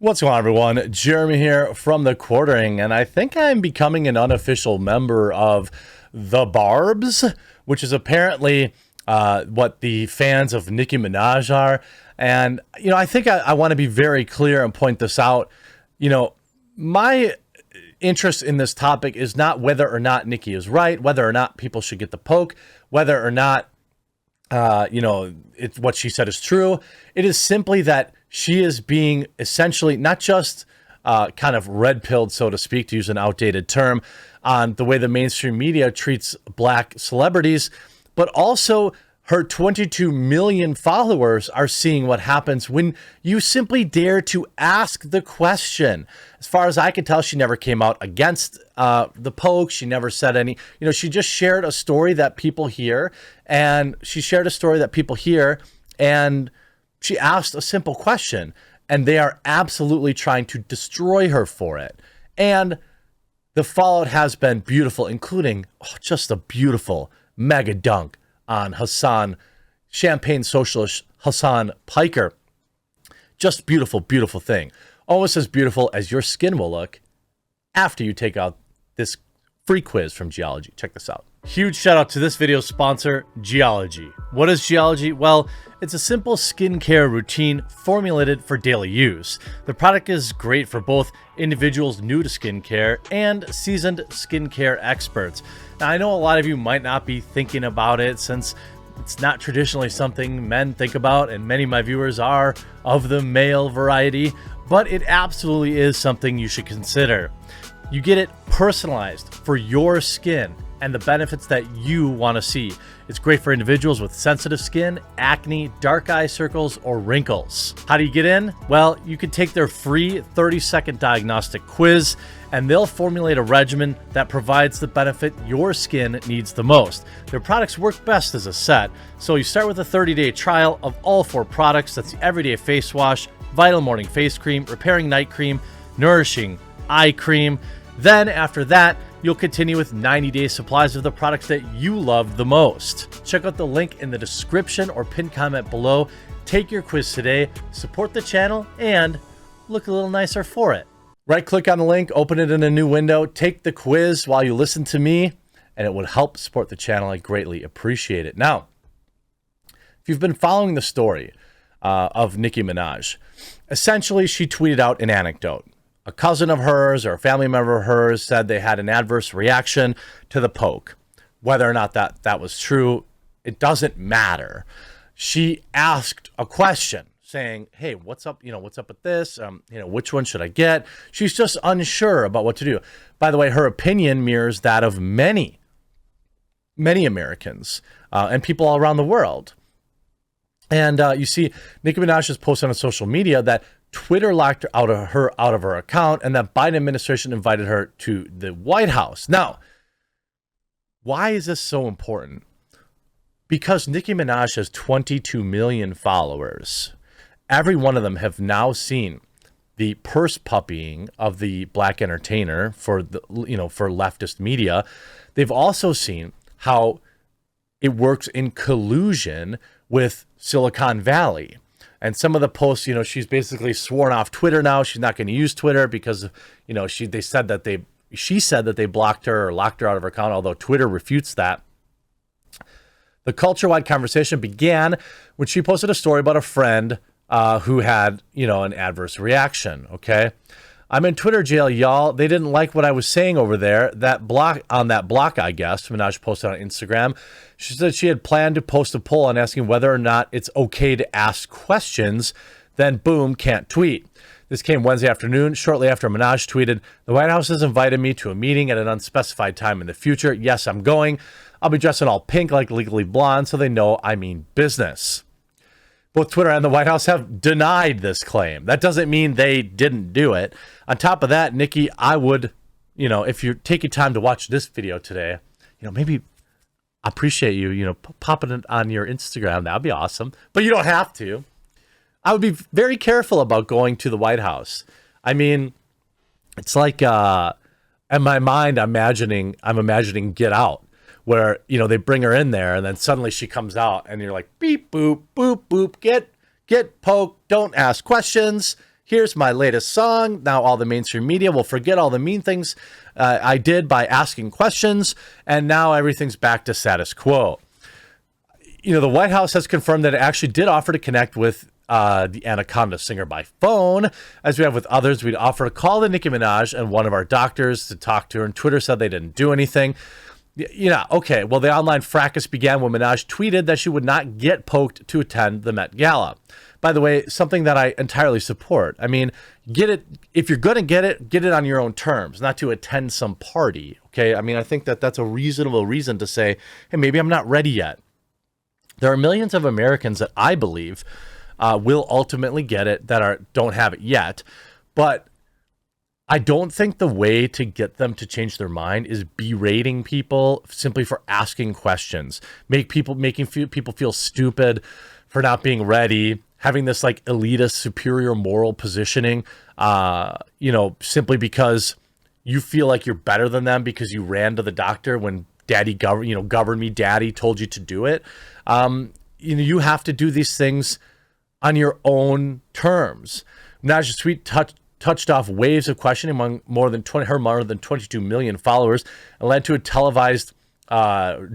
What's going on, everyone? Jeremy here from The Quartering, and I think I'm becoming an unofficial member of The Barbs, which is apparently what the fans of Nicki Minaj are. And, I think I want to be very clear and point this out. My interest in this topic is not whether or not Nicki is right, whether or not people should get the poke, whether or not, it's what she said is true. It is simply that she is being essentially not just kind of red-pilled, so to speak, to use an outdated term, on the way the mainstream media treats black celebrities, but also her 22 million followers are seeing what happens when you simply dare to ask the question. As far as I can tell, she never came out against the poke. She never said any, she just shared a story that people hear, and she asked a simple question, and they are absolutely trying to destroy her for it. And the fallout has been beautiful, including just a beautiful mega dunk on Hasan, champagne socialist Hasan Piker. Just beautiful, beautiful thing. Almost as beautiful as your skin will look after you take out this free quiz from Geology. Check this out. Huge shout out to this video's sponsor, Geology. What is Geology? Well, it's a simple skincare routine formulated for daily use. The product is great for both individuals new to skincare and seasoned skincare experts. Now, I know a lot of you might not be thinking about it since it's not traditionally something men think about, and many of my viewers are of the male variety, but it absolutely is something you should consider. You get it personalized for your skin and the benefits that you want to see. It's great for individuals with sensitive skin, acne, dark eye circles, or wrinkles. How do you get in? Well, you can take their free 30-second diagnostic quiz, and they'll formulate a regimen that provides the benefit your skin needs the most. Their products work best as a set, so you start with a 30-day trial of all 4 products. That's the Everyday Face Wash, Vital Morning Face Cream, Repairing Night Cream, Nourishing Eye Cream. Then after that, you'll continue with 90-day supplies of the products that you love the most. Check out the link in the description or pinned comment below. Take your quiz today, support the channel, and look a little nicer for it. Right-click on the link, open it in a new window, take the quiz while you listen to me, and it would help support the channel. I greatly appreciate it. Now, if you've been following the story of Nicki Minaj, essentially she tweeted out an anecdote. A cousin of hers or a family member of hers said they had an adverse reaction to the poke. Whether or not that was true, it doesn't matter. She asked a question saying, hey, what's up? What's up with this? Which one should I get? She's just unsure about what to do. By the way, her opinion mirrors that of many Americans and people all around the world. And you see, Nicki Minaj has posted on social media that Twitter locked her out of her account, and that Biden administration invited her to the White House. Now, why is this so important? Because Nicki Minaj has 22 million followers. Every one of them have now seen the purse puppying of the black entertainer for for leftist media. They've also seen how it works in collusion with Silicon Valley. And some of the posts, she's basically sworn off Twitter now. She's not going to use Twitter because, she said that they blocked her or locked her out of her account, although Twitter refutes that. The culture-wide conversation began when she posted a story about a friend who had, an adverse reaction. Okay. I'm in Twitter jail, y'all. They didn't like what I was saying over there. That block, I guess, Minaj posted on Instagram. She said she had planned to post a poll on asking whether or not it's okay to ask questions. Then, boom, can't tweet. This came Wednesday afternoon, shortly after Minaj tweeted, "The White House has invited me to a meeting at an unspecified time in the future. Yes, I'm going. I'll be dressed in all pink like Legally Blonde so they know I mean business." Both Twitter and the White House have denied this claim. That doesn't mean they didn't do it. On top of that, Nicki, I would, if you're taking time to watch this video today, maybe appreciate you, popping it on your Instagram. That'd be awesome. But you don't have to. I would be very careful about going to the White House. I mean, it's like in my mind, I'm imagining Get Out, where, they bring her in there and then suddenly she comes out and you're like, beep, boop, boop, boop, get poked, don't ask questions. Here's my latest song. Now all the mainstream media will forget all the mean things I did by asking questions, and now everything's back to status quo. The White House has confirmed that it actually did offer to connect with the Anaconda singer by phone. As we have with others, we'd offer to call the Nicki Minaj and one of our doctors to talk to her, and Twitter said they didn't do anything. Okay, well, the online fracas began when Minaj tweeted that she would not get poked to attend the Met Gala. By the way, something that I entirely support. I mean, get it, if you're going to get it on your own terms, not to attend some party, okay? I mean, I think that that's a reasonable reason to say, hey, maybe I'm not ready yet. There are millions of Americans that I believe will ultimately get it that don't have it yet, but I don't think the way to get them to change their mind is berating people simply for asking questions, making people feel stupid for not being ready, having this like elitist superior moral positioning, simply because you feel like you're better than them because you ran to the doctor when govern me, daddy told you to do it. You have to do these things on your own terms. Minaj's tweet touched off waves of questioning among more than 22 million followers and led to a televised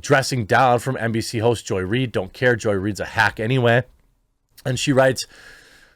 dressing down from NBC host Joy Reid. Don't care. Joy Reid's a hack anyway. And she writes,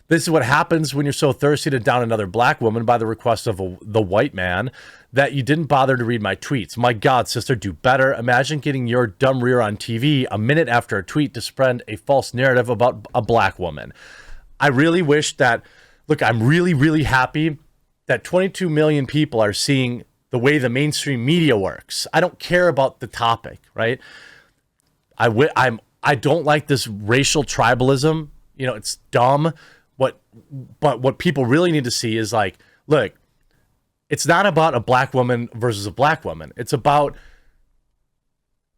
"This is what happens when you're so thirsty to down another black woman by the request of the white man that you didn't bother to read my tweets. My God, sister, do better. Imagine getting your dumb rear on TV a minute after a tweet to spread a false narrative about a black woman." I really wish that, look, I'm really, really happy that 22 million people are seeing the way the mainstream media works. I don't care about the topic, right? I don't like this racial tribalism. It's dumb. But what people really need to see is like, look, it's not about a black woman versus a black woman. It's about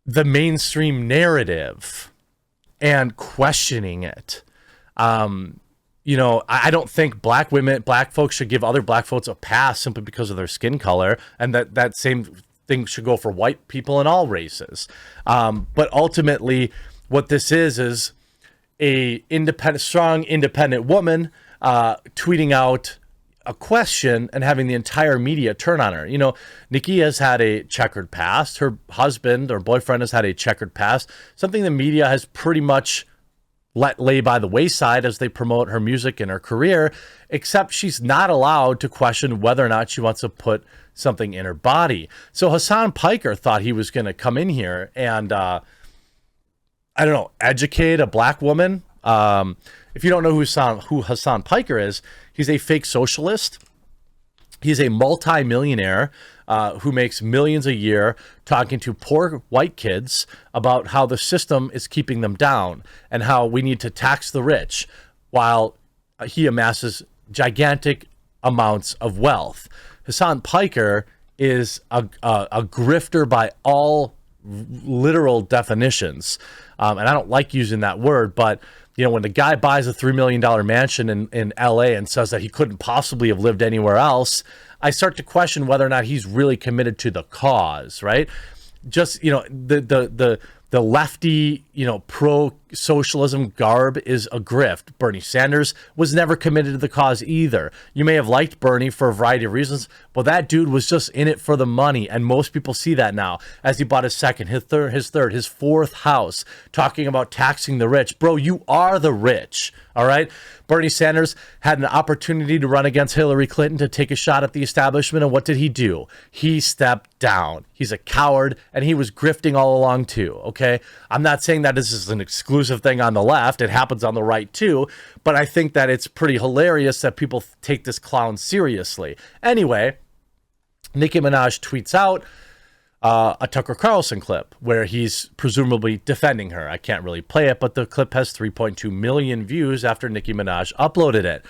the mainstream narrative and questioning it. I don't think black folks should give other black folks a pass simply because of their skin color, and that same thing should go for white people in all races. But ultimately, what this is a strong, independent woman tweeting out a question and having the entire media turn on her. Nicki has had a checkered past. Her husband or boyfriend has had a checkered past, something the media has pretty much let lay by the wayside as they promote her music and her career, except she's not allowed to question whether or not she wants to put something in her body. So Hasan Piker thought he was going to come in here and, educate a black woman. If you don't know who Hasan Piker is, he's a fake socialist. He's a multi-millionaire who makes millions a year talking to poor white kids about how the system is keeping them down and how we need to tax the rich while he amasses gigantic amounts of wealth. Hasan Piker is a grifter by all literal definitions. And I don't like using that word, but when the guy buys a $3 million mansion in LA and says that he couldn't possibly have lived anywhere else, I start to question whether or not he's really committed to the cause, right? Just, the lefty, pro-socialism garb is a grift. Bernie Sanders was never committed to the cause either. You may have liked Bernie for a variety of reasons, but that dude was just in it for the money, and most people see that now as he bought his second, his third, his fourth house, talking about taxing the rich. Bro, you are the rich, all right? Bernie Sanders had an opportunity to run against Hillary Clinton to take a shot at the establishment, and what did he do? He stepped down. He's a coward, and he was grifting all along too, okay? I'm not saying that this is an exclusive thing on the left. It happens on the right too, but I think that it's pretty hilarious that people take this clown seriously. Anyway, Nicki Minaj tweets out a Tucker Carlson clip where he's presumably defending her. I can't really play it, but the clip has 3.2 million views after Nicki Minaj uploaded it.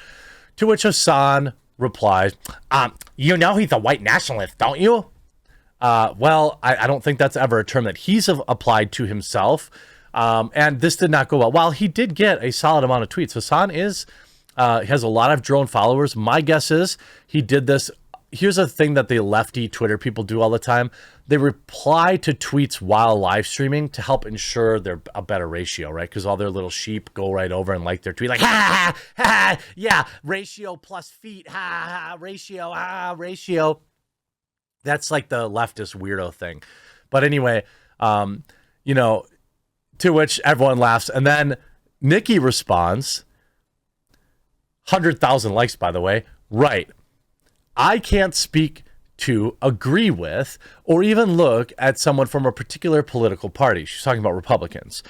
To which Hasan replies, he's a white nationalist, don't you? Well, I don't think that's ever a term that he's applied to himself. And this did not go well. While he did get a solid amount of tweets, Hasan has a lot of drone followers. My guess is he did this, here's a thing that the lefty Twitter people do all the time. They reply to tweets while live streaming to help ensure they're a better ratio, right? Because all their little sheep go right over and like their tweet, like, ha, ha, ha, yeah, ratio plus feet, ha, ha, ratio. That's like the leftist weirdo thing. But anyway, you know, to which everyone laughs. And then Nicki responds, 100,000 likes, by the way. Right. I can't speak to, agree with, or even look at someone from a particular political party. She's talking about Republicans.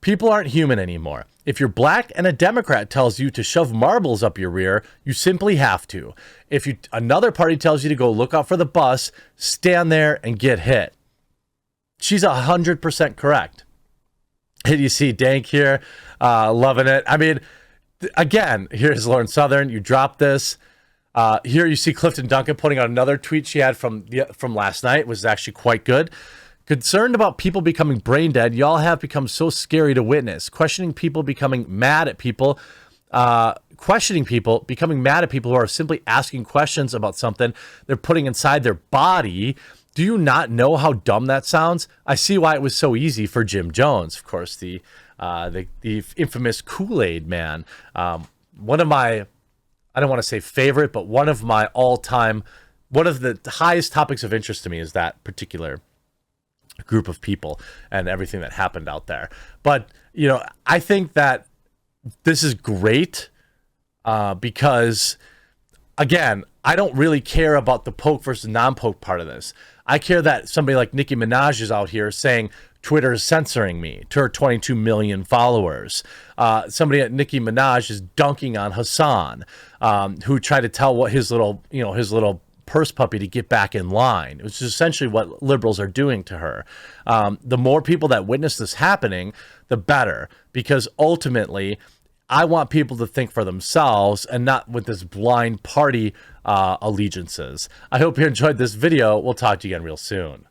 People aren't human anymore. If you're black and a Democrat tells you to shove marbles up your rear, you simply have to. If another party tells you to go look out for the bus, stand there and get hit. She's 100% correct. And you see Dank here, loving it. I mean, again, here's Lauren Southern. You dropped this. Here you see Clifton Duncan putting out another tweet she had from last night. It was actually quite good. Concerned about people becoming brain dead, y'all have become so scary to witness. Questioning people becoming mad at people who are simply asking questions about something they're putting inside their body. Do you not know how dumb that sounds? I see why it was so easy for Jim Jones, of course, the infamous Kool-Aid man. One of my, I don't want to say favorite, but one of my all-time, one of the highest topics of interest to me is that particular group of people and everything that happened out there. But, you know, I think that this is great because, again, I don't really care about the poke versus non-poke part of this. I care that somebody like Nicki Minaj is out here saying Twitter is censoring me to her 22 million followers. Somebody at Nicki Minaj is dunking on Hasan, who tried to tell what his little purse puppy to get back in line, which is essentially what liberals are doing to her. The more people that witness this happening, the better, because ultimately I want people to think for themselves and not with this blind party allegiances. I hope you enjoyed this video. We'll talk to you again real soon.